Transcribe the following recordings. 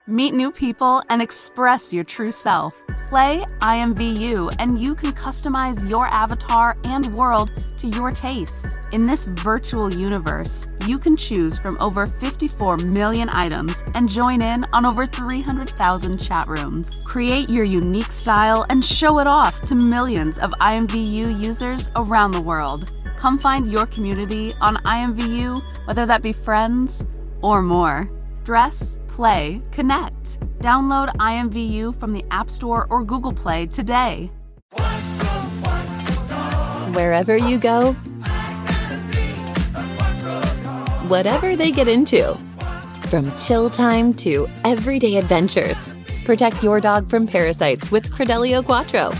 Meet new people and express your true self. Play I Am VU and you can customize your avatar and world to your tastes. In this virtual universe, you can choose from over 54 million items and join in on over 300,000 chat rooms. Create your unique style and show it off to millions of IMVU users around the world. Come find your community on IMVU, whether that be friends or more. Dress, play, connect. Download IMVU from the App Store or Google Play today. Wherever you go, whatever they get into, from chill time to everyday adventures, protect your dog from parasites with Credelio Quattro.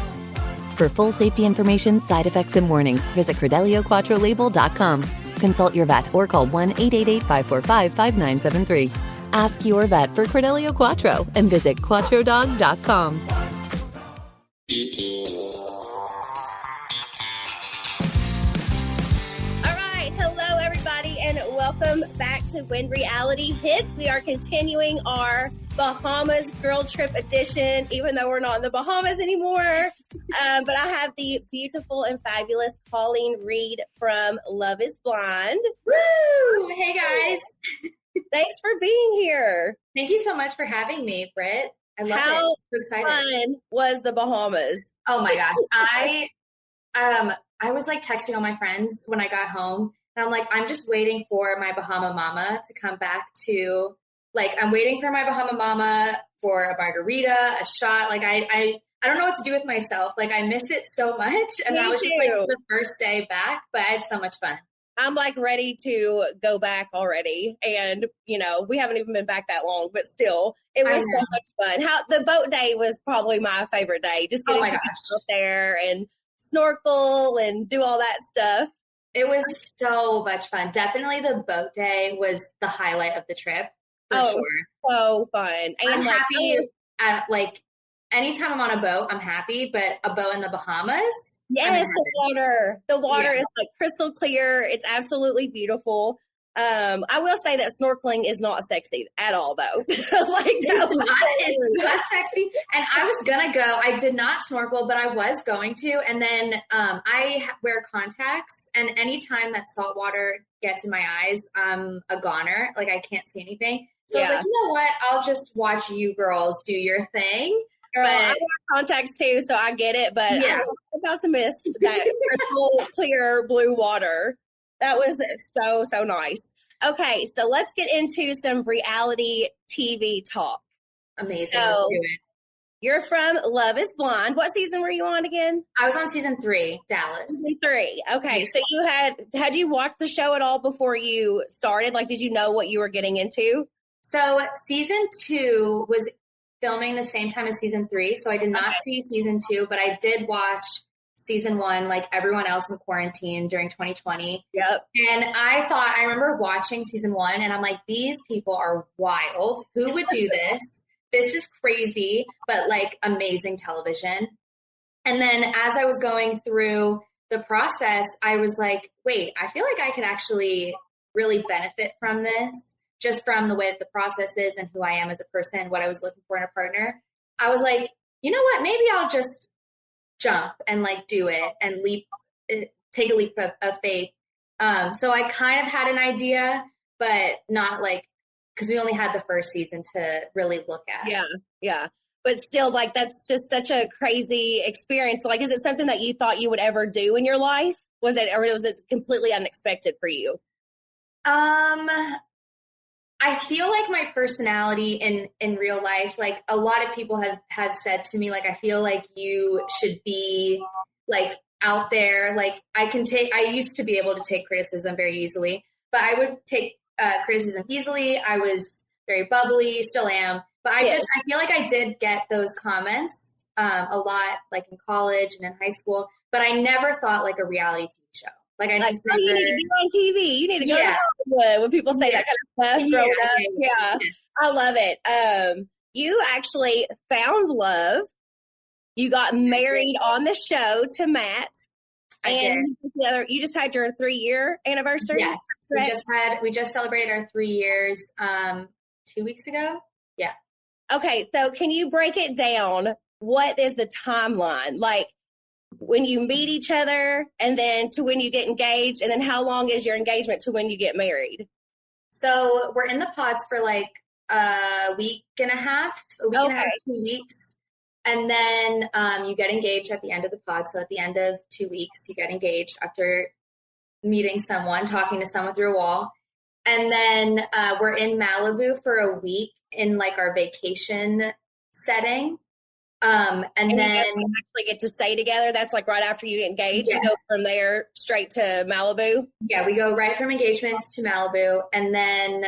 For full safety information, side effects, and warnings, visit CredeliaQuattroLabel.com. Consult your vet or call 1-888-545-5973. Ask your vet for Credelio Quattro and visit QuattroDog.com. All right. Hello, everybody, and welcome back to When Reality Hits. We are continuing our Bahamas Girl Trip edition, even though we're not in the Bahamas anymore. But I have the beautiful and fabulous Colleen Reed from Love is Blind. Woo! Hey, guys. Thanks for being here. Thank you so much for having me, Britt. I love it. How So excited. fun was the Bahamas? Oh my gosh. I was like texting all my friends when I got home, and I'm like, I'm just waiting for my Bahama mama to come back to, like, I'm waiting for my Bahama mama for a margarita, a shot. Like, I don't know what to do with myself. Like, I miss it so much. And that was just like the first day back, but I had so much fun. I'm like ready to go back already. And, you know, we haven't even been back that long, but still, it was so much fun. The boat day was probably my favorite day. Just getting to be out there and snorkel and do all that stuff. It was so much fun. Definitely the boat day was the highlight of the trip. For sure. It was so fun. And I'm happy at, like, anytime I'm on a boat, I'm happy, but a boat in the Bahamas. Yes, the water is like crystal clear. It's absolutely beautiful. I will say that snorkeling is not sexy at all, though. It's not sexy. And I was gonna go. I did not snorkel, but I was going to. And then I wear contacts, and anytime that salt water gets in my eyes, I'm a goner. Like, I can't see anything. So I was like, you know what? I'll just watch you girls do your thing. Girl, I wear contacts too, so I get it, but I was about to miss that crystal clear blue water. That was so nice. Okay, so let's get into some reality TV talk. Amazing. So, let's do it. You're from Love is Blind. What season were you on again? I was on season 3, Dallas. Season 3. Okay, so you had you watched the show at all before you started? Like, did you know what you were getting into? So season 2 was filming the same time as season 3, so I did not see season 2, but I did watch season 1 like everyone else in quarantine during 2020. Yep. And I remember watching season 1 and I'm like, these people are wild. Who would do this? This is crazy, but like amazing television. And then as I was going through the process, I was like, wait, I feel like I could actually really benefit from this. Just from the way that the process is and who I am as a person, what I was looking for in a partner. I was like, you know what? Maybe I'll just jump and like do it and take a leap of faith. So I kind of had an idea, but not like, because we only had the first season to really look at. Yeah. But still, like, that's just such a crazy experience. Like, is it something that you thought you would ever do in your life? Or was it completely unexpected for you? I feel like my personality in real life, like a lot of people have said to me, like, I feel like you should be like out there. Like I used to be able to take criticism very easily, but I would take criticism easily. I was very bubbly, still am, but I feel like I did get those comments a lot, like in college and in high school, but I never thought like a reality TV show. Like I just never, you need to be on TV. You need to go to Hollywood when people say that kind of stuff growing up. Yeah. I love it. You actually found love. You got married on the show to Matt. You just had your 3-year anniversary? Yes. We just celebrated our 3 years 2 weeks ago. Yeah. Okay, so can you break it down? What is the timeline? Like when you meet each other and then to when you get engaged, and then how long is your engagement to when you get married? So we're in the pods for like a week and a half, 2 weeks. And then you get engaged at the end of the pod. So at the end of 2 weeks, you get engaged after meeting someone, talking to someone through a wall. And then we're in Malibu for a week in like our vacation setting. And then you guys actually get to stay together. That's like right after you get engaged. Yes. You go from there straight to Malibu. Yeah, we go right from engagements to Malibu, and then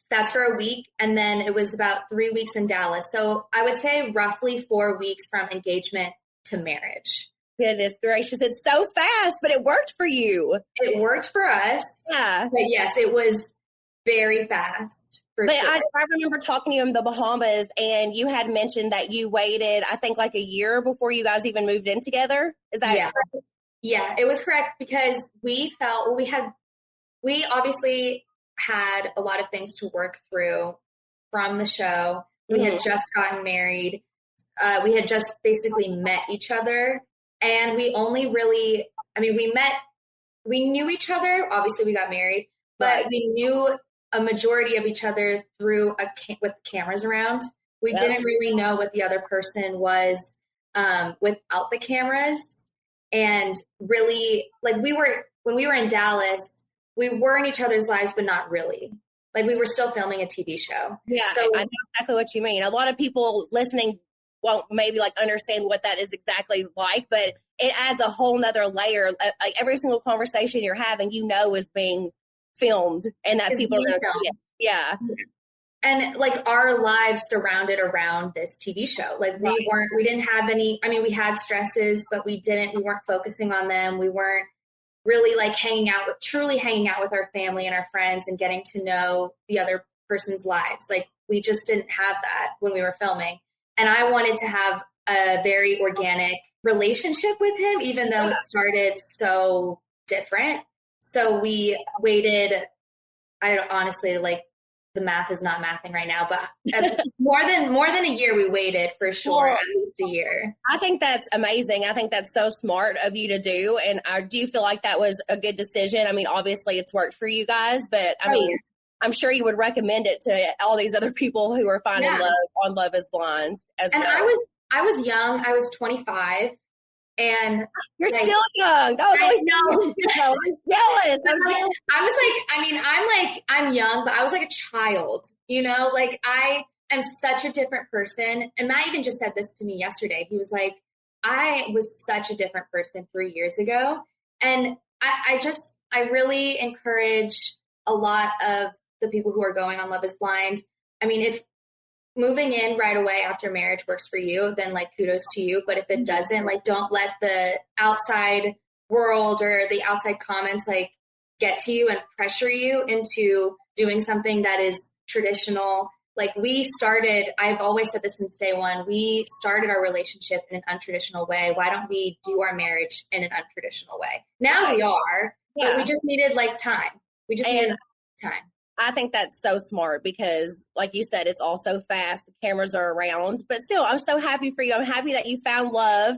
that's for a week. And then it was about 3 weeks in Dallas. So I would say roughly 4 weeks from engagement to marriage. Goodness gracious, it's so fast, but it worked for you. It worked for us. Yeah, but yes, it was very fast. But sure. I remember talking to you in the Bahamas, and you had mentioned that you waited, I think, like a year before you guys even moved in together. Is that correct? Yeah, it was correct because we felt we obviously had a lot of things to work through from the show. We had just gotten married. We had just basically met each other, and we only really, we knew each other. Obviously, we got married, but we knew a majority of each other through with cameras around. We didn't really know what the other person was without the cameras. And really, like when we were in Dallas, we were in each other's lives, but not really. Like we were still filming a TV show. Yeah, so I know exactly what you mean. A lot of people listening won't maybe like understand what that is exactly like, but it adds a whole nother layer. Like every single conversation you're having, is being filmed, and that people are going to see it. Yeah. And like our lives surrounded around this TV show. Like we didn't have any, we had stresses, but we weren't focusing on them. We weren't really like truly hanging out with our family and our friends and getting to know the other person's lives. Like we just didn't have that when we were filming. And I wanted to have a very organic relationship with him, even though it started so different. So we waited, honestly, like the math is not mathing right now, but more than a year we waited for sure, at least a year. I think that's amazing. I think that's so smart of you to do. And I do feel like that was a good decision. Obviously it's worked for you guys, but I'm sure you would recommend it to all these other people who are finding love on Love is Blind as well. And I was young. I was 25. And you're still young. That was always know. I'm jealous. I'm young, but I was like a child, like I am such a different person. And Matt even just said this to me yesterday. He was like, I was such a different person 3 years ago. And I really encourage a lot of the people who are going on Love is Blind. If moving in right away after marriage works for you, then like kudos to you. But if it doesn't, like don't let the outside world or the outside comments like get to you and pressure you into doing something that is traditional. Like I've always said this since day one, we started our relationship in an untraditional way. Why don't we do our marriage in an untraditional way? Now we are, but we just needed like time. Needed time. I think that's so smart because, like you said, it's all so fast. The cameras are around. But still, I'm so happy for you. I'm happy that you found love.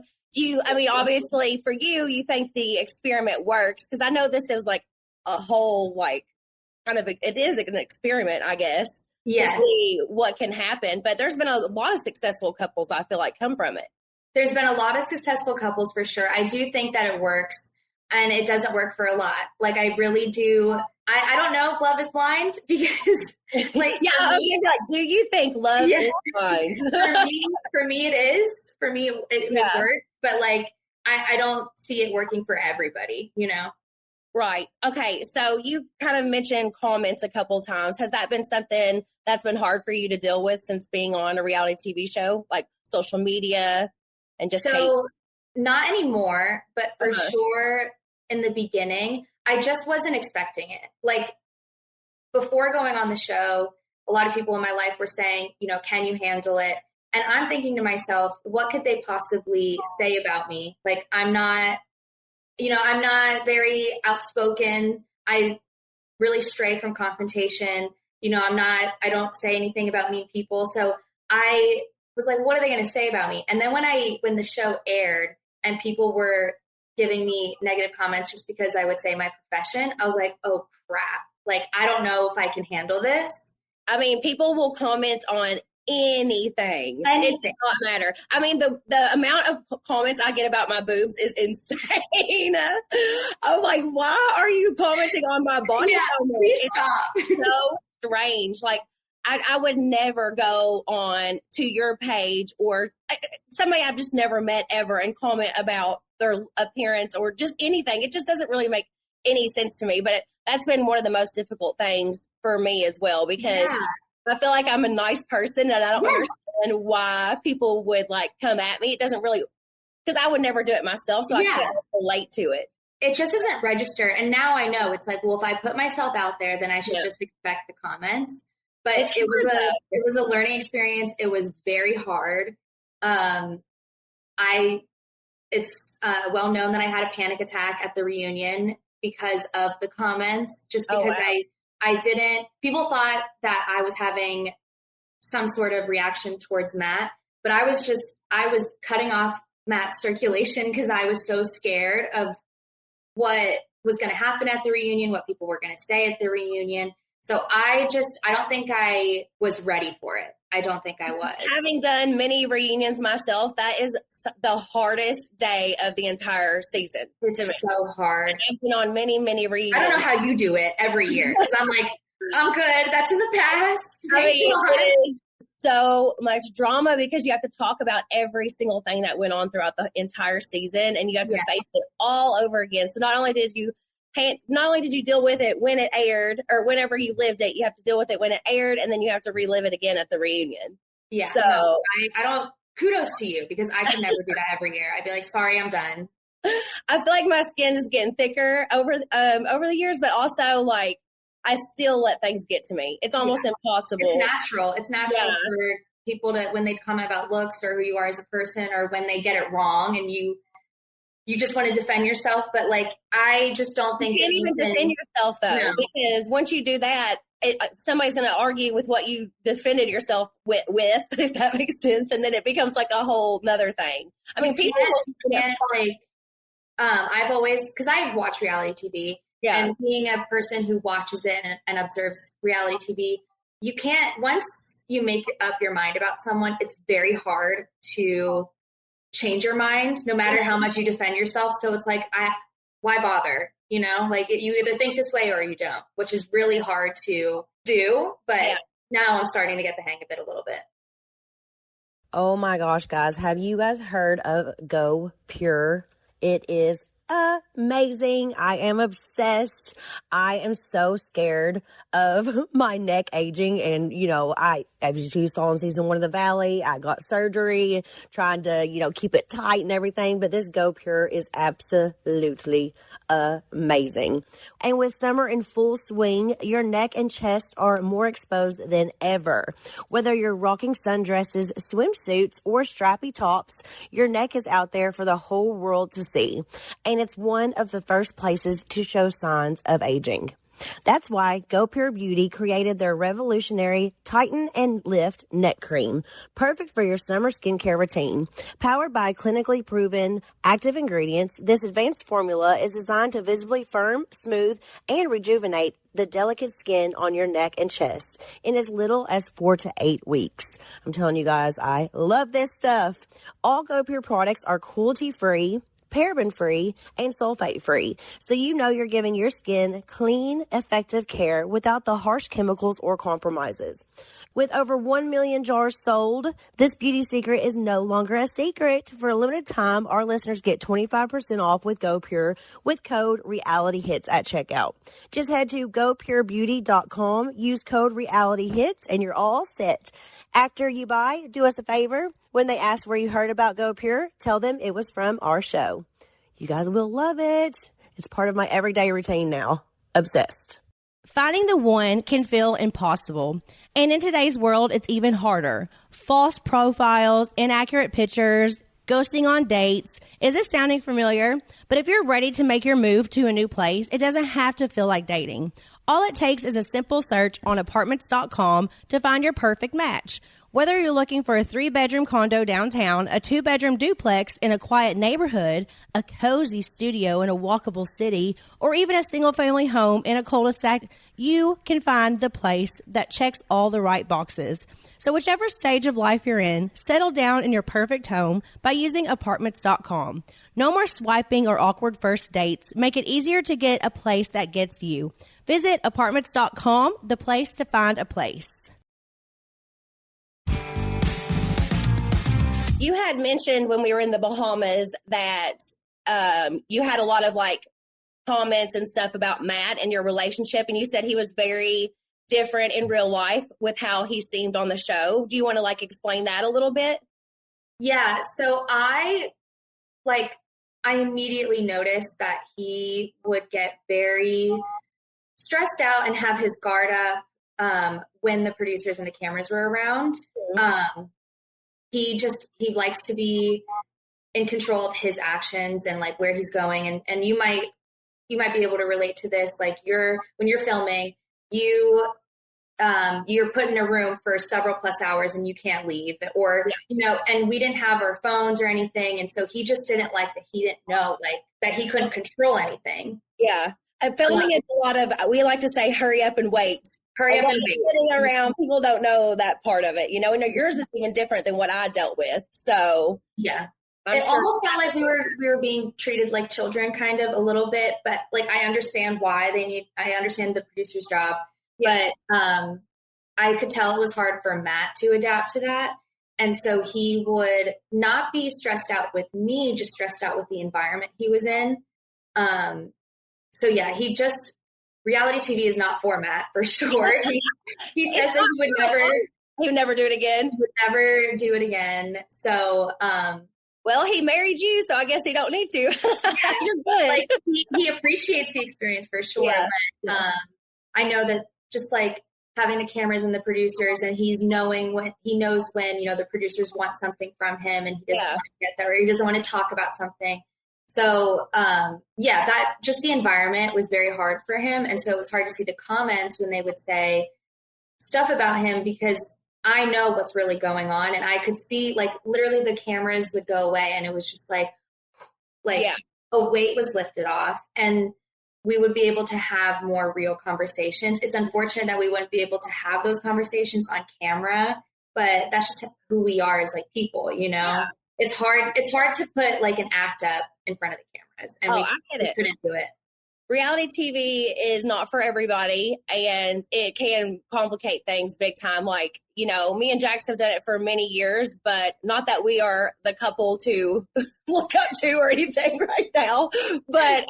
Obviously for you, you think the experiment works? Because I know this is like a whole, like, it is an experiment, I guess. Yes. To see what can happen. But there's been a lot of successful couples, I feel like, come from it. There's been a lot of successful couples for sure. I do think that it works. And it doesn't work for a lot. Like I really do. I don't know if Love is Blind because like, do you think Love is Blind? for me it is. For me it works, but like I don't see it working for everybody, Right. Okay. So you kind of mentioned comments a couple times. Has that been something that's been hard for you to deal with since being on a reality TV show, like social media and just hate? Not anymore, but for sure in the beginning, I just wasn't expecting it. Like before going on the show, a lot of people in my life were saying, can you handle it? And I'm thinking to myself, what could they possibly say about me? Like, I'm not very outspoken. I really stray from confrontation. You know, I don't say anything about mean people. So I was like, what are they going to say about me? And then when the show aired and people were giving me negative comments just because I would say my profession, I was like, oh crap. Like, I don't know if I can handle this. I mean, people will comment on anything. It does not matter. I mean, the amount of comments I get about my boobs is insane. I'm like, why are you commenting on my body? Yeah, please stop. It's so strange. Like, I would never go on to your page or somebody I've just never met ever and comment about their appearance or just anything. It just doesn't really make any sense to me. But that's been one of the most difficult things for me as well, because I feel like I'm a nice person and I don't understand why people would like come at me. It doesn't really, because I would never do it myself, so I can't relate to it. It just doesn't register. And now I know it's like, well, if I put myself out there, then I should just expect the comments. But it was a learning experience. It was very hard. It's well known that I had a panic attack at the reunion because of the comments, just because people thought that I was having some sort of reaction towards Matt, but I was cutting off Matt's circulation because I was so scared of what was going to happen at the reunion, what people were going to say at the reunion. So I don't think I was ready for it. I don't think I was. Having done many reunions myself, that is the hardest day of the entire season. It's so hard. I've been on many, many reunions. I don't know how you do it every year, because I'm like, I'm good. That's in the past. I mean, it is so much drama because you have to talk about every single thing that went on throughout the entire season, and you have to face it all over again. So not only did you deal with it when it aired or whenever you lived it, you have to deal with it when it aired, and then you have to relive it again at the reunion. Yeah. So no, I don't, kudos to you, because I could never do that every year. I'd be like, sorry, I'm done. I feel like my skin is getting thicker over the years, but also like I still let things get to me. It's almost impossible. It's natural. It's natural for people to, when they comment about looks or who you are as a person, or when they get it wrong and you just want to defend yourself. But like, I just don't think you can't even defend yourself though, because once you do that, somebody's going to argue with what you defended yourself with, if that makes sense. And then it becomes like a whole nother thing. I mean, people can't like, I've always, because I watch reality TV, and being a person who watches it and observes reality TV, you can't, once you make up your mind about someone, it's very hard to change your mind, no matter how much you defend yourself. So it's like, why bother? You know, like you either think this way or you don't, which is really hard to do. But now I'm starting to get the hang of it a little bit. Oh my gosh, guys. Have you guys heard of Go Pure? It is amazing. I am obsessed. I am so scared of my neck aging. And, you know, as you saw in season 1 of The Valley, I got surgery trying to, you know, keep it tight and everything. But this Go Pure is absolutely amazing. And with summer in full swing, your neck and chest are more exposed than ever. Whether you're rocking sundresses, swimsuits, or strappy tops, your neck is out there for the whole world to see. And it's one of the first places to show signs of aging. That's why Go Pure Beauty created their revolutionary Tighten and Lift Neck Cream, perfect for your summer skincare routine. Powered by clinically proven active ingredients, this advanced formula is designed to visibly firm, smooth, and rejuvenate the delicate skin on your neck and chest in as little as 4 to 8 weeks. I'm telling you guys, I love this stuff. All Go Pure products are cruelty-free, paraben-free, and sulfate-free, so you know you're giving your skin clean, effective care without the harsh chemicals or compromises. With over 1 million jars sold, this beauty secret is no longer a secret. For a limited time, our listeners get 25% off with Go Pure with code RealityHits at checkout. Just head to gopurebeauty.com, use code RealityHits, and you're all set. After you buy, do us a favor. When they ask where you heard about Go Pure, tell them it was from our show. You guys will love it. It's part of my everyday routine now. Obsessed. Finding the one can feel impossible. And in today's world, it's even harder. False profiles, inaccurate pictures, ghosting on dates. Is this sounding familiar? But if you're ready to make your move to a new place, it doesn't have to feel like dating. All it takes is a simple search on apartments.com to find your perfect match. Whether you're looking for a 3-bedroom condo downtown, a 2-bedroom duplex in a quiet neighborhood, a cozy studio in a walkable city, or even a single-family home in a cul-de-sac, you can find the place that checks all the right boxes. So whichever stage of life you're in, settle down in your perfect home by using apartments.com. No more swiping or awkward first dates. Make it easier to get a place that gets you. Visit apartments.com, the place to find a place. You had mentioned when we were in the Bahamas that you had a lot of like comments and stuff about Matt and your relationship, and you said he was very different in real life with how he seemed on the show. Do you want to like explain that a little bit? Yeah, so I immediately noticed that he would get very stressed out and have his guard up when the producers and the cameras were around. Mm-hmm. He likes to be in control of his actions and like where he's going. And you might be able to relate to this. Like when you're filming, you're put in a room for several plus hours and you can't leave, or, and we didn't have our phones or anything. And so he just didn't like that. He didn't know like that he couldn't control anything. Yeah. And filming is a lot of, we like to say, hurry up and wait. Hurry up and wait. Sitting around, people don't know that part of it, and yours is even different than what I dealt with. So yeah, it almost felt like we were being treated like children, kind of a little bit. But like I understand why I understand the producer's job, but I could tell it was hard for Matt to adapt to that, and so he would not be stressed out with me, just stressed out with the environment he was in. So yeah, reality TV is not for Matt, for sure. He says that he would never do it again. He would never do it again. So, well, he married you, so I guess he don't need to. Yeah, you're good. Like he appreciates the experience for sure. Yeah. But I know that just like having the cameras and the producers, and he knows when the producers want something from him, and he doesn't want to get there, or he doesn't want to talk about something. So, that just the environment was very hard for him. And so it was hard to see the comments when they would say stuff about him, because I know what's really going on. And I could see like literally the cameras would go away and it was just like a weight was lifted off, and we would be able to have more real conversations. It's unfortunate that we wouldn't be able to have those conversations on camera, but that's just who we are as like people, Yeah. It's hard to put like an act up in front of the cameras, and we couldn't do it. Reality TV is not for everybody, and it can complicate things big time. Like, me and Jax have done it for many years, but not that we are the couple to look up to or anything right now. But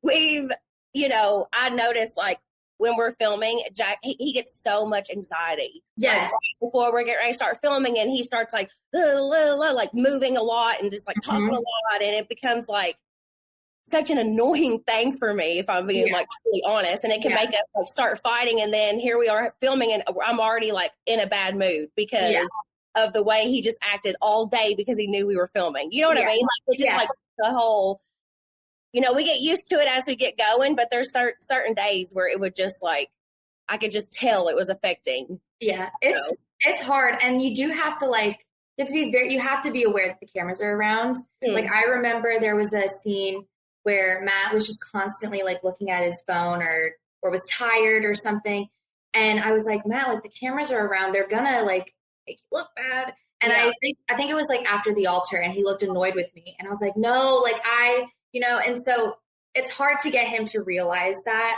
we've, I noticed like when we're filming, Jack, he gets so much anxiety. Yes. Like, before we're getting ready to start filming, and he starts like moving a lot and just like talking a lot, and it becomes like such an annoying thing for me, if I'm being like truly honest, and it can make us like start fighting, and then here we are filming and I'm already like in a bad mood because of the way he just acted all day because he knew we were filming. You know what I mean? Like it just like the whole, we get used to it as we get going, but there's certain days where it would just like, I could just tell it was affecting. Yeah, it's hard, and you do have to like, you have to be aware that the cameras are around. Like I remember there was a scene where Matt was just constantly like looking at his phone or was tired or something. And I was like, Matt, like the cameras are around. They're gonna like make you look bad. And I think it was like after the altar, and he looked annoyed with me. And I was like, no, like and so it's hard to get him to realize that,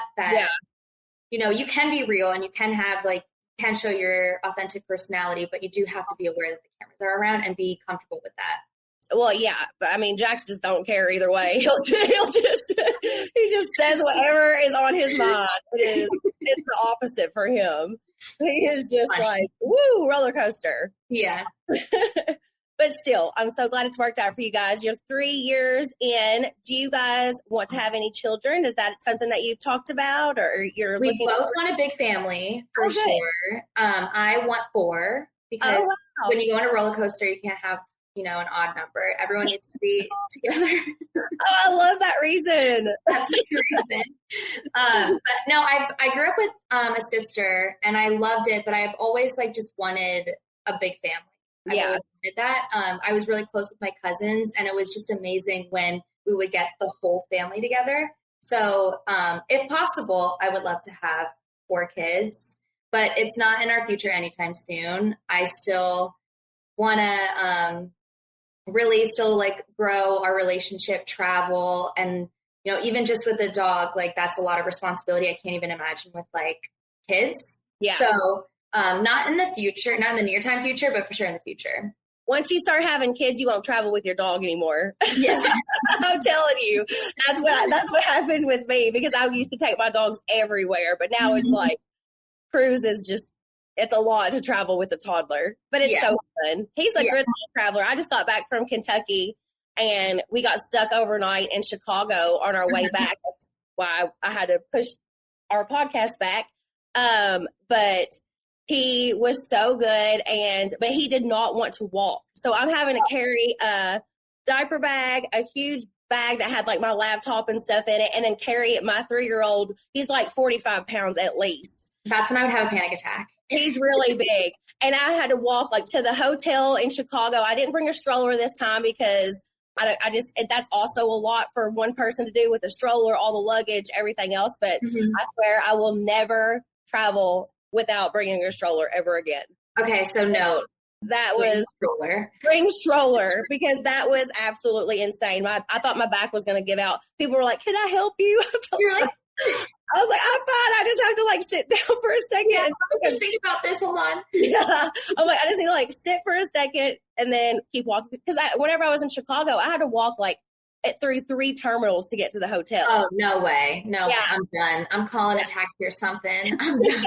you can be real and you can have like, can show your authentic personality, but you do have to be aware that the cameras are around and be comfortable with that. Well, yeah, but I mean, Jax just don't care either way. He just says whatever is on his mind. It's the opposite for him. He is just like, woo, roller coaster. Yeah. But still, I'm so glad it's worked out for you guys. You're 3 years in. Do you guys want to have any children? Is that something that you've talked about, or we both want a big family for sure. I want 4 because when you go on a roller coaster, you can't have an odd number. Everyone needs to be together. Oh, I love that reason. That's the reason. But no, I grew up with a sister, and I loved it, but I've always like just wanted a big family. I always wanted that. I was really close with my cousins, and it was just amazing when we would get the whole family together. So if possible, I would love to have 4 kids, but it's not in our future anytime soon. I still want to really still like grow our relationship, travel, and even just with a dog, like that's a lot of responsibility. I can't even imagine with like kids. Yeah. So not in the future, not in the near time future, but for sure in the future. Once you start having kids, you won't travel with your dog anymore. Yeah. I'm telling you, that's what happened with me, because I used to take my dogs everywhere, but now it's like cruise is just, it's a lot to travel with a toddler, but it's so fun. He's a good little traveler. I just got back from Kentucky and we got stuck overnight in Chicago on our way back. That's why I had to push our podcast back. But he was so good, but he did not want to walk. So I'm having to carry a diaper bag, a huge bag that had like my laptop and stuff in it, and then carry my 3-year-old. He's like 45 pounds at least. That's when I would have a panic attack. He's really big. And I had to walk like to the hotel in Chicago. I didn't bring a stroller this time because that's also a lot for one person to do with a stroller, all the luggage, everything else. But I swear I will never travel without bringing a stroller ever again. Okay, so note. That was bring stroller, because that was absolutely insane. I thought my back was going to give out. People were like, "Can I help you?" I was like, "I'm fine. I just have to like sit down for a second." Yeah, just think about this. Hold on. Yeah, I'm like, I just need to like sit for a second and then keep walking. Because whenever I was in Chicago, I had to walk like through 3 terminals to get to the hotel. Oh, no way. No, yeah. I'm done. I'm calling a taxi or something. I'm done.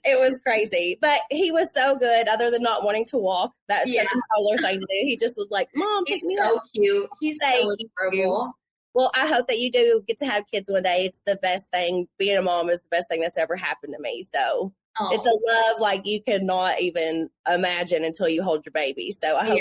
It was crazy. But he was so good, other than not wanting to walk. That's such a toddler thing to do. He just was like, "Mom, he's so cute. He's so adorable." Well, I hope that you do get to have kids one day. It's the best thing. Being a mom is the best thing that's ever happened to me. So it's a love like you could not even imagine until you hold your baby. So I hope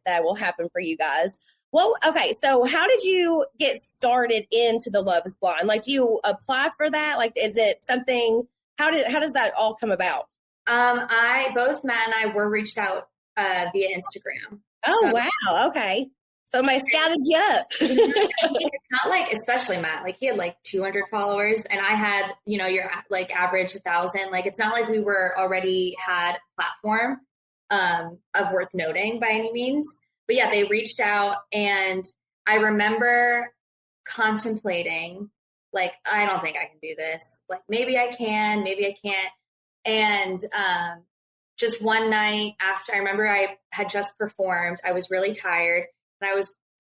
that will happen for you guys. Well, okay. So how did you get started into the Love is Blind? Like, do you apply for that? Like, is it something, how does that all come about? Both Matt and I were reached out via Instagram. Oh, so, wow. Okay. Somebody scouted you up. It's not like, especially Matt, like he had like 200 followers and I had, your like average 1,000. Like, it's not like we were already had a platform of worth noting by any means. But yeah, they reached out and I remember contemplating, like, I don't think I can do this. Like, maybe I can, maybe I can't. And just one night after, I remember I had just performed, I was really tired. And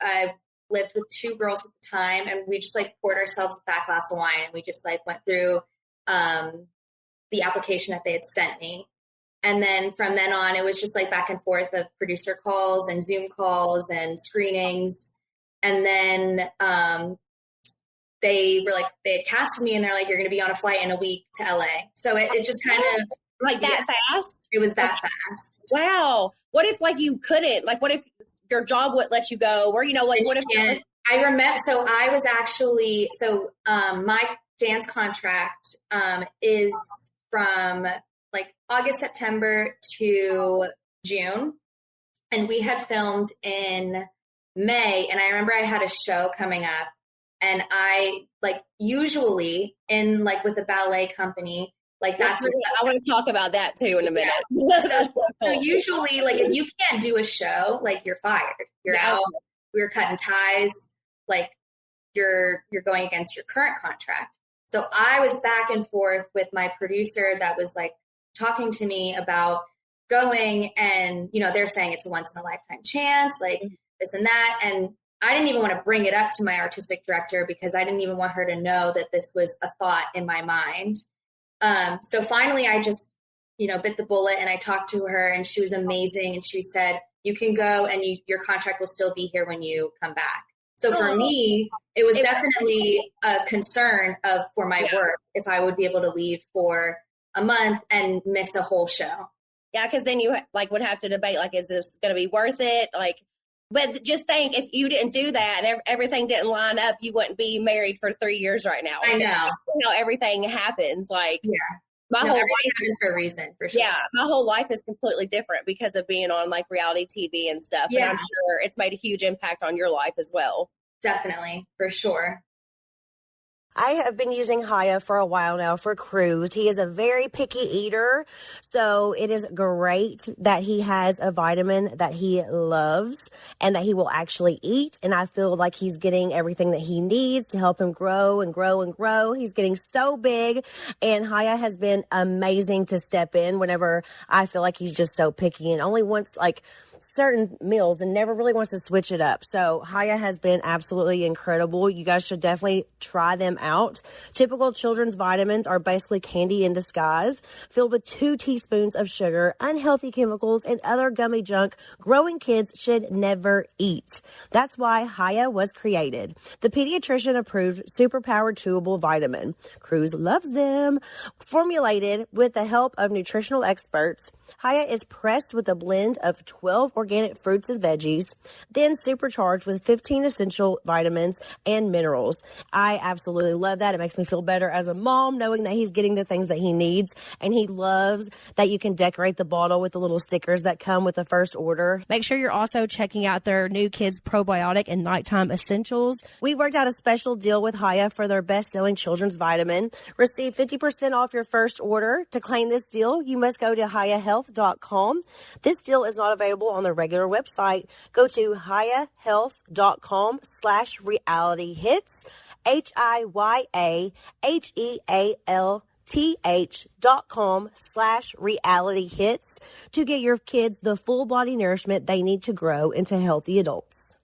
I lived with 2 girls at the time, and we just like poured ourselves a fat glass of wine, and we just like went through the application that they had sent me. And then from then on, it was just like back and forth of producer calls and Zoom calls and screenings. And then they had casted me, and they're like, "You're going to be on a flight in a week to LA." So it just kind of like that fast. It was that fast. Wow. What if like you couldn't? Like, what if your job wouldn't let you go? Or like, what if? I remember. So I was actually my dance contract is from like August, September to June, and we had filmed in May. And I remember I had a show coming up, and I like usually in like with a ballet company. Like that's I want to talk about that too in a minute. Yeah. So usually, like if you can't do a show, like you're fired. You're out. We're cutting ties. Like you're going against your current contract. So I was back and forth with my producer that was like talking to me about going, and they're saying it's a once in a lifetime chance, like this and that, and I didn't even want to bring it up to my artistic director because I didn't even want her to know that this was a thought in my mind. So finally I just, bit the bullet, and I talked to her, and she was amazing. And she said, "You can go, and your contract will still be here when you come back." So for me, it was definitely a concern for my work, if I would be able to leave for a month and miss a whole show. Yeah, because then you like would have to debate, like, is this going to be worth it? Like, but just think, if you didn't do that and everything didn't line up, you wouldn't be married for 3 years right now. I know how everything happens. Like, yeah, my whole life happens for a reason, for sure. Yeah, my whole life is completely different because of being on like reality TV and stuff. Yeah. And I'm sure it's made a huge impact on your life as well. Definitely, for sure. I have been using Haya for a while now for Cruz. He is a very picky eater, so it is great that he has a vitamin that he loves and that he will actually eat. And I feel like he's getting everything that he needs to help him grow and grow and grow. He's getting so big, and Haya has been amazing to step in whenever I feel like he's just so picky and only wants like certain meals and never really wants to switch it up. So Haya has been absolutely incredible. You guys should definitely try them out. Typical children's vitamins are basically candy in disguise, filled with 2 teaspoons of sugar, unhealthy chemicals, and other gummy junk growing kids should never eat. That's why Haya was created. The pediatrician approved superpowered chewable vitamin. Cruz loves them. Formulated with the help of nutritional experts, Haya is pressed with a blend of 12 organic fruits and veggies, then supercharged with 15 essential vitamins and minerals. I absolutely love that. It makes me feel better as a mom knowing that he's getting the things that he needs, and he loves that you can decorate the bottle with the little stickers that come with the first order. Make sure you're also checking out their new kids probiotic and nighttime essentials. We worked out a special deal with Haya for their best-selling children's vitamin. Receive 50% off your first order. To claim this deal, you must go to HayaHealth.com. This deal is not available on the regular website. Go to HayaHealth.com/realityhits, HIYAHEALTH.com/realityhits to get your kids the full body nourishment they need to grow into healthy adults.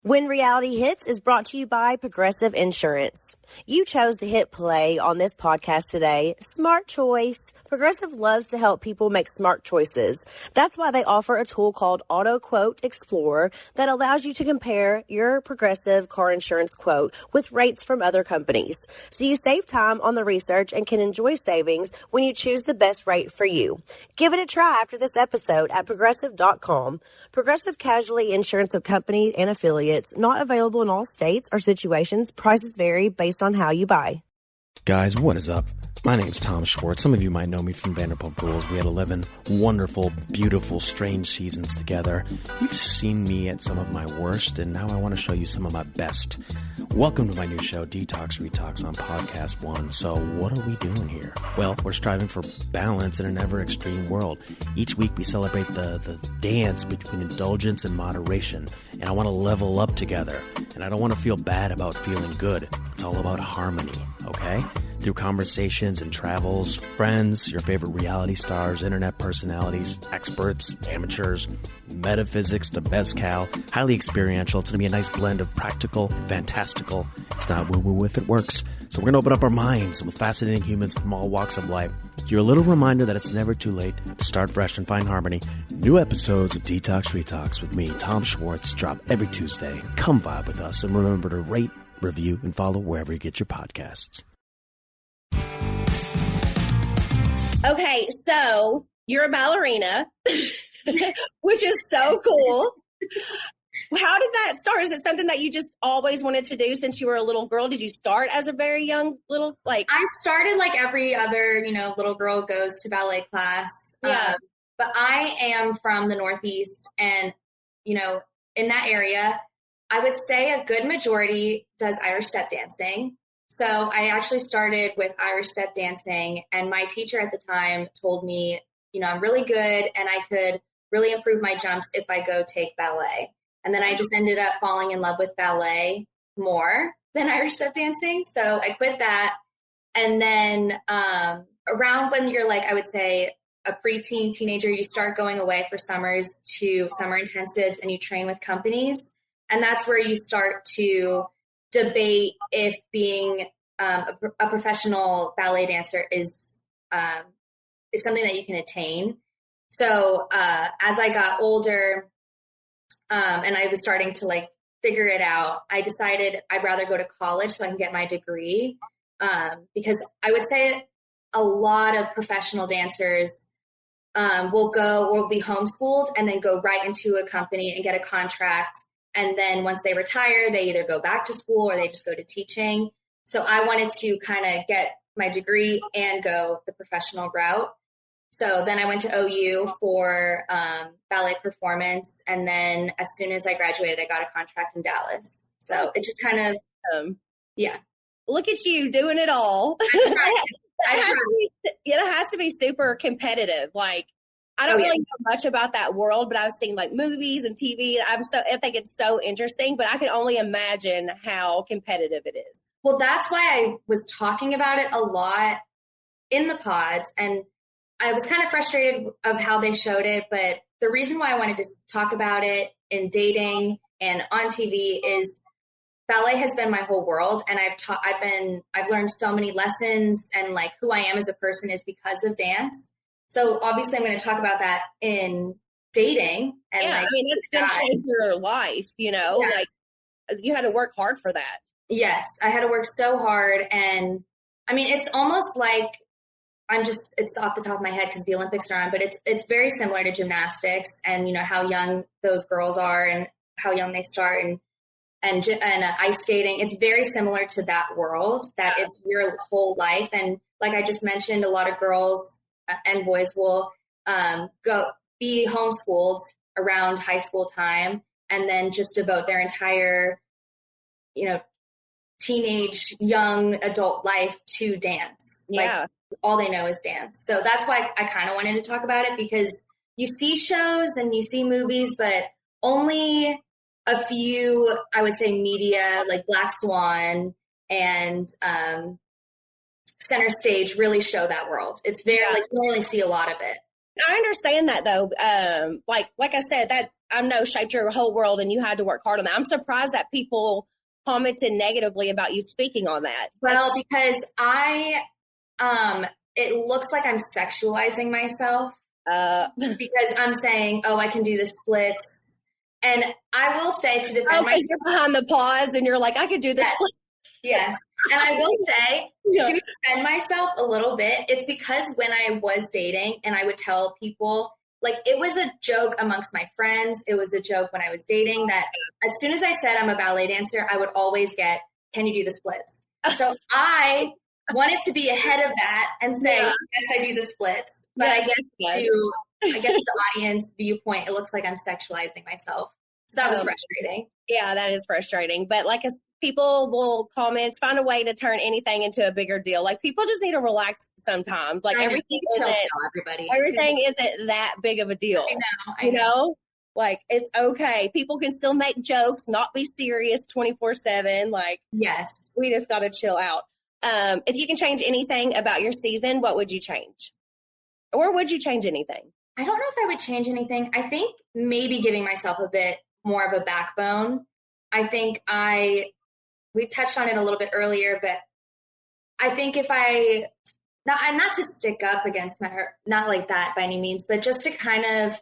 When Reality Hits is brought to you by Progressive Insurance. You chose to hit play on this podcast today. Smart choice. Progressive loves to help people make smart choices. That's why they offer a tool called Auto Quote Explorer that allows you to compare your Progressive car insurance quote with rates from other companies. So you save time on the research and can enjoy savings when you choose the best rate for you. Give it a try after this episode at Progressive.com. Progressive Casualty Insurance Company and affiliates. Not available in all states or situations. Prices vary based on how you buy. Guys, what is up? My name's Tom Schwartz. Some of you might know me from Vanderpump Rules. We had 11 wonderful, beautiful, strange seasons together. You've seen me at some of my worst, and now I want to show you some of my best. Welcome to my new show, Detox Retox, on PodcastOne. So what are we doing here? Well, we're striving for balance in an ever-extreme world. Each week we celebrate the dance between indulgence and moderation, and I want to level up together, and I don't want to feel bad about feeling good. It's all about harmony, okay? Through conversations and travels, friends, your favorite reality stars, internet personalities, experts, amateurs, metaphysics to mezcal, highly experiential. It's going to be a nice blend of practical and fantastical. It's not woo-woo if it works. So we're going to open up our minds with fascinating humans from all walks of life. Your little reminder that it's never too late to start fresh and find harmony. New episodes of Detox Retox with me, Tom Schwartz, drop every Tuesday. Come vibe with us, and remember to rate, review, and follow wherever you get your podcasts. Okay, so you're a ballerina, which is so cool. How did that start? Is it something that you just always wanted to do since you were a little girl? Did you start as a very young little, like? I started like every other, little girl goes to ballet class. Yeah. But I am from the Northeast, and, in that area, I would say a good majority does Irish step dancing. So I actually started with Irish step dancing, and my teacher at the time told me, I'm really good and I could really improve my jumps if I go take ballet. And then I just ended up falling in love with ballet more than Irish step dancing. So I quit that. And then around when you're like, I would say a preteen, teenager, you start going away for summers to summer intensives and you train with companies. And that's where you start to debate if being a professional ballet dancer is something that you can attain. So as I got older and I was starting to like figure it out, I decided I'd rather go to college so I can get my degree, because I would say a lot of professional dancers will be homeschooled and then go right into a company and get a contract. And then once they retire, they either go back to school or they just go to teaching. So I wanted to kind of get my degree and go the professional route. So then I went to OU for ballet performance. And then as soon as I graduated, I got a contract in Dallas. So it just kind of, yeah. Look at you doing it all. It has to be super competitive. Like, I don't really know much about that world, but I've seen like movies and TV. I think it's so interesting, but I can only imagine how competitive it is. Well, that's why I was talking about it a lot in the pods, and I was kind of frustrated of how they showed it. But the reason why I wanted to talk about it in dating and on TV is ballet has been my whole world, and I've learned so many lessons, and like who I am as a person is because of dance. So obviously I'm going to talk about that in dating. And yeah, I mean, it's going to shape your life, you know, like you had to work hard for that. Yes, I had to work so hard. And I mean, it's almost like it's off the top of my head because the Olympics are on, but it's very similar to gymnastics and, you know, how young those girls are and how young they start and ice skating. It's very similar to that world that it's your whole life. And like I just mentioned, a lot of girls and boys will go be homeschooled around high school time and then just devote their entire, you know, teenage, young adult life to dance. Yeah. Like all they know is dance. So that's why I kind of wanted to talk about it, because you see shows and you see movies, but only a few, I would say, media like Black Swan and Center Stage really show that world. It's very like you don't really see a lot of it. I understand that though. Like I said, that I know shaped your whole world and you had to work hard on that. I'm surprised that people commented negatively about you speaking on that. Well, because it looks like I'm sexualizing myself because I'm saying, oh, I can do the splits. And I will say to defend myself. You're behind the pods and you're like, I could do this. Yes. And I will say to defend myself a little bit, it's because when I was dating and I would tell people, like, it was a joke amongst my friends. It was a joke when I was dating that as soon as I said I'm a ballet dancer, I would always get, can you do the splits? So I wanted to be ahead of that and say, yes, I do the splits. But I guess the audience viewpoint, it looks like I'm sexualizing myself. So that was frustrating. Yeah, that is frustrating. But like people will comment, find a way to turn anything into a bigger deal. Like people just need to relax sometimes. Like everything isn't that big of a deal. I know. Like it's okay. People can still make jokes, not be serious 24/7. Like, yes, we just got to chill out. If you can change anything about your season, what would you change? Or would you change anything? I don't know if I would change anything. I think maybe giving myself a bit more of a backbone. I think we touched on it a little bit earlier, but I think if not to stick up against not like that by any means, but just to kind of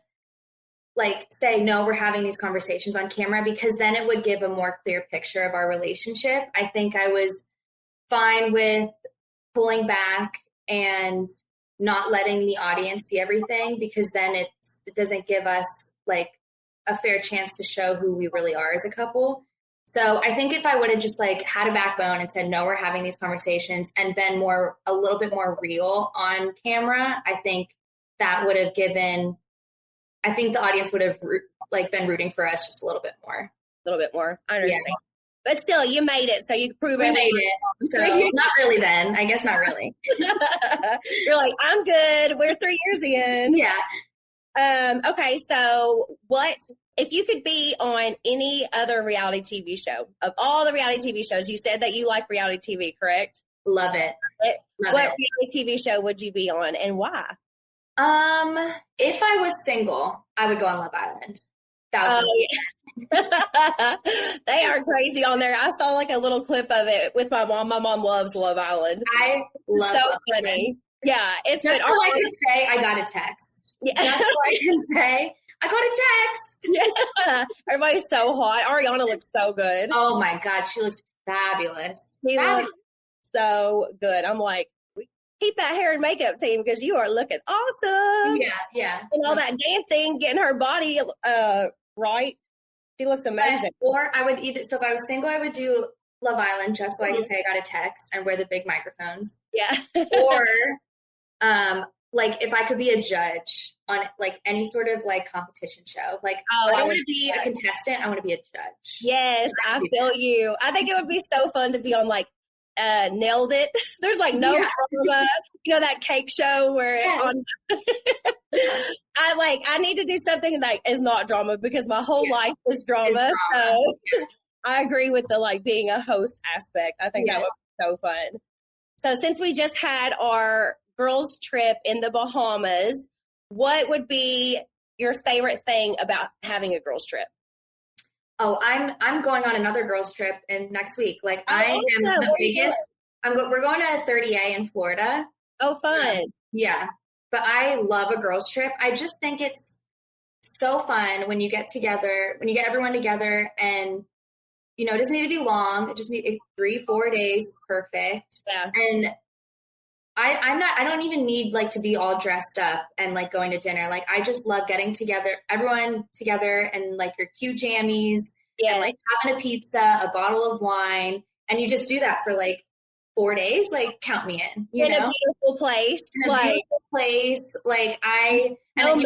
like say, no, we're having these conversations on camera, because then it would give a more clear picture of our relationship. I think I was fine with pulling back and not letting the audience see everything, because then it doesn't give us like a fair chance to show who we really are as a couple. So I think if I would have just like had a backbone and said, no, we're having these conversations and been a little bit more real on camera, I think that would have I think the audience would have like been rooting for us just a little bit more. A little bit more. I understand. Yeah. But still, you made it, so you can prove it. We made it. So not really then. I guess not really. You're like, I'm good. We're 3 years in. Yeah. Okay, so if you could be on any other reality TV show, of all the reality TV shows, you said that you like reality TV, correct? Love it. What reality TV show would you be on and why? If I was single, I would go on Love Island. They are crazy on there. I saw like a little clip of it with my mom. My mom loves Love Island. I love so Love funny. Island. Yeah, it's just so I can say I got a text. Yeah. That's all I can say. I got a text. Yeah, everybody's so hot. Ariana looks so good. Oh my God, she looks fabulous. Looks so good. I'm like, keep that hair and makeup team because you are looking awesome. Yeah. And all that dancing, getting her body right. She looks amazing. Or I would so if I was single, I would do Love Island just so I could say I got a text and wear the big microphones. Yeah. Or like if I could be a judge on like any sort of like competition show. Like I don't want to be a contestant, I want to be a judge. Yes, I feel you. I think it would be so fun to be on like Nailed It. There's like no drama. You know that cake show where I need to do something that is not drama because my whole life is drama. So I agree with the like being a host aspect. I think that would be so fun. So since we just had our girls trip in the Bahamas, what would be your favorite thing about having a girls trip? Oh, I'm going on another girls trip in next week. Like I am the biggest. We're going to 30A in Florida. Oh, fun. Yeah. But I love a girls trip. I just think it's so fun when you get together, when you get everyone together and, you know, it doesn't need to be long. It just needs 3-4 days. Is perfect. Yeah. And I don't even need like to be all dressed up and like going to dinner. Like I just love getting together, everyone together and like your cute jammies and like having a pizza, a bottle of wine. And you just do that for like 4 days. Like count me in, you know? A beautiful place. Beautiful place. Like no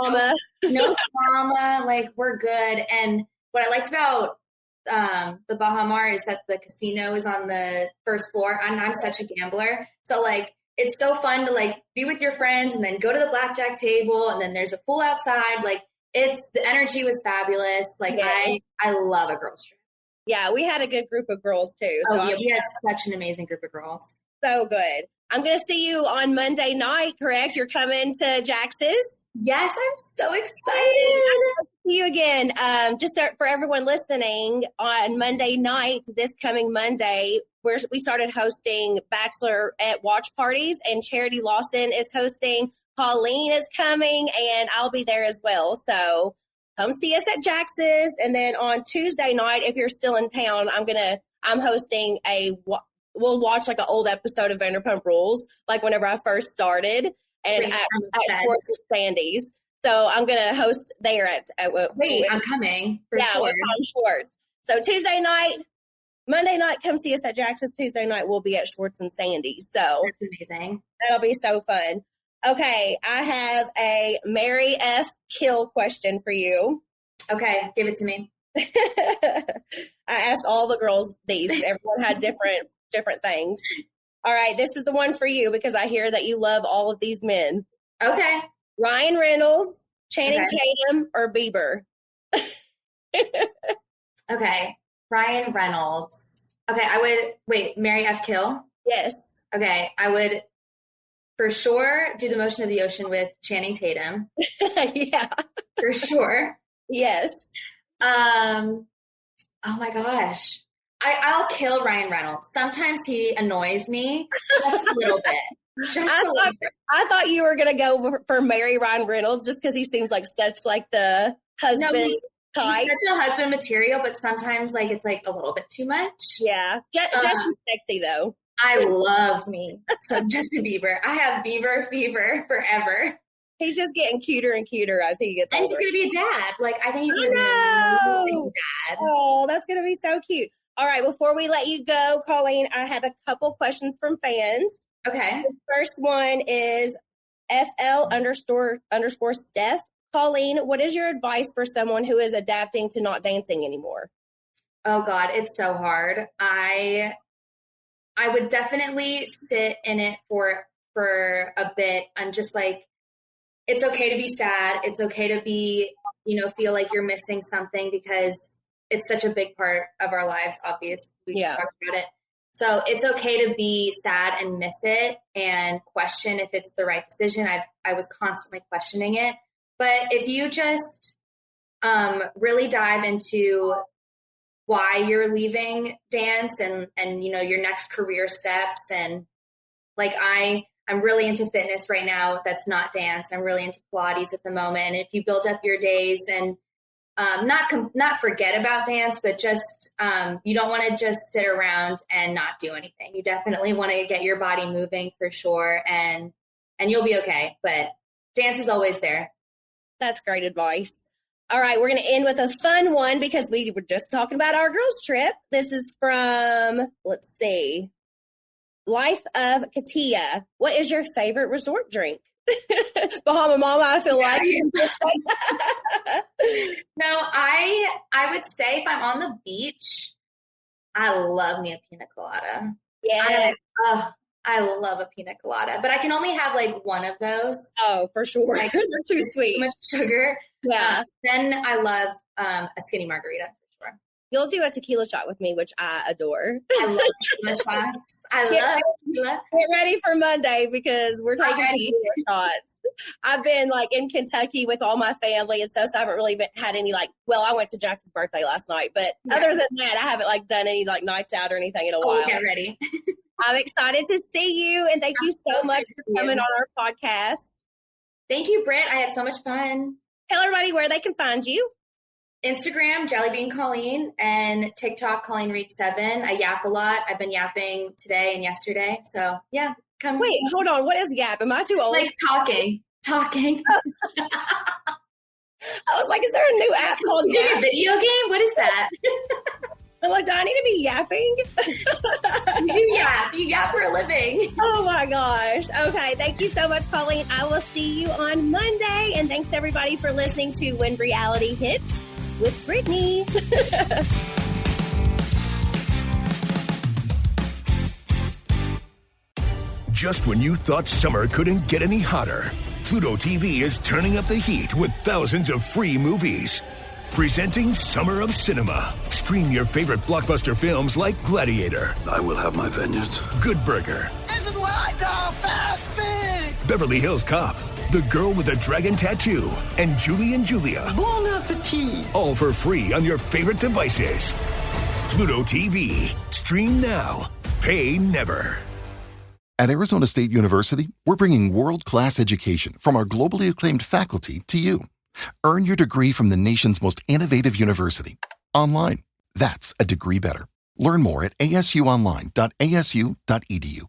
drama. No drama. Like we're good. And what I liked about the Bahamas is that the casino is on the first floor. I'm such a gambler. So like, it's so fun to like be with your friends and then go to the blackjack table and then there's a pool outside. Like the energy was fabulous. Like I love a girls trip. Yeah, we had a good group of girls too. So we had such an amazing group of girls. So good. I'm going to see you on Monday night, correct? You're coming to Jax's? Yes, I'm so excited. See you again. Just for everyone listening, on Monday night, this coming Monday, we started hosting bachelorette watch parties, and Charity Lawson is hosting. Colleen is coming, and I'll be there as well. So come see us at Jax's. And then on Tuesday night, if you're still in town, I'm hosting we'll watch like an old episode of Vanderpump Rules, like whenever I first started, and at Schwartz Sandy's. So I'm going to host there at I'm coming. With Tom Schwartz. So Tuesday night, Monday night, come see us at Jax's. Tuesday night, we'll be at Schwartz and Sandy's. So that's amazing. That'll be so fun. Okay, I have a Marry F Kill question for you. Okay, give it to me. I asked all the girls these. Everyone had different things. All right, this is the one for you because I hear that you love all of these men. Okay. Ryan Reynolds, Channing Tatum, or Bieber? Okay. Ryan Reynolds. Okay, Marry F Kill? Yes. Okay, I would for sure do the Motion of the Ocean with Channing Tatum. Yeah. For sure. Yes. Oh my gosh. I'll kill Ryan Reynolds. Sometimes he annoys me just a little bit. I thought you were going to go for marry Ryan Reynolds just because he seems like such like the husband type. He's such a husband material, but sometimes like it's like a little bit too much. Yeah. Justin's sexy though. I love me some Justin Bieber. I have Bieber fever forever. He's just getting cuter and cuter as he gets older. And he's going to be a dad. Like, I think he's going to be an amazing dad. Oh, that's going to be so cute. All right, before we let you go, Colleen, I have a couple questions from fans. Okay. The first one is FL_Steph. Colleen, what is your advice for someone who is adapting to not dancing anymore? Oh, God, it's so hard. I would definitely sit in it for a bit and just like, it's okay to be sad. It's okay to be, feel like you're missing something because it's such a big part of our lives, obviously. We just talked about it. So it's okay to be sad and miss it and question if it's the right decision. I was constantly questioning it. But if you just really dive into why you're leaving dance and your next career steps, and like I'm really into fitness right now. That's not dance. I'm really into Pilates at the moment. And if you build up your days and not forget about dance, but just you don't want to just sit around and not do anything. You definitely want to get your body moving for sure, and you'll be okay. But dance is always there. That's great advice. All right, we're going to end with a fun one because we were just talking about our girls' trip. This is from, let's see, Life of Katia. What is your favorite resort drink? Bahama Mama, I feel like. No, I would say if I'm on the beach, I love me a pina colada. Yeah. I love a pina colada, but I can only have like one of those. Oh, for sure. Like, they're too sweet. Too much sugar. Yeah. Then I love a skinny margarita for sure. You'll do a tequila shot with me, which I adore. I love tequila shots. I love tequila. Get ready for Monday because we're taking tequila shots. I've been like in Kentucky with all my family and stuff, so I haven't really had any I went to Jackson's birthday last night, but other than that, I haven't like done any like nights out or anything in a while. Get ready. I'm excited to see you, and thank you so much for coming on our podcast. Thank you, Britt. I had so much fun. Tell everybody where they can find you. Instagram, Jellybean Colleen, and TikTok, Colleen Reed 7. I yap a lot. I've been yapping today and yesterday. So, yeah, come. Wait, hold on. What is yap? Am I too old? Like talking. I was like, is there a new app called Yap? A video game? What is that? I'm like, do I need to be yapping? You do yap. You yap for a living. Oh, my gosh. Okay, thank you so much, Colleen. I will see you on Monday. And thanks, everybody, for listening to When Reality Hits with Brittany. Just when you thought summer couldn't get any hotter, Pluto TV is turning up the heat with thousands of free movies. Presenting Summer of Cinema. Stream your favorite blockbuster films like Gladiator. I will have my vengeance. Good Burger. This is what I call fast food. Beverly Hills Cop. The Girl with a Dragon Tattoo. And Julie and Julia. Bon appetit. All for free on your favorite devices. Pluto TV. Stream now. Pay never. At Arizona State University, we're bringing world-class education from our globally acclaimed faculty to you. Earn your degree from the nation's most innovative university. Online. That's a degree better. Learn more at asuonline.asu.edu.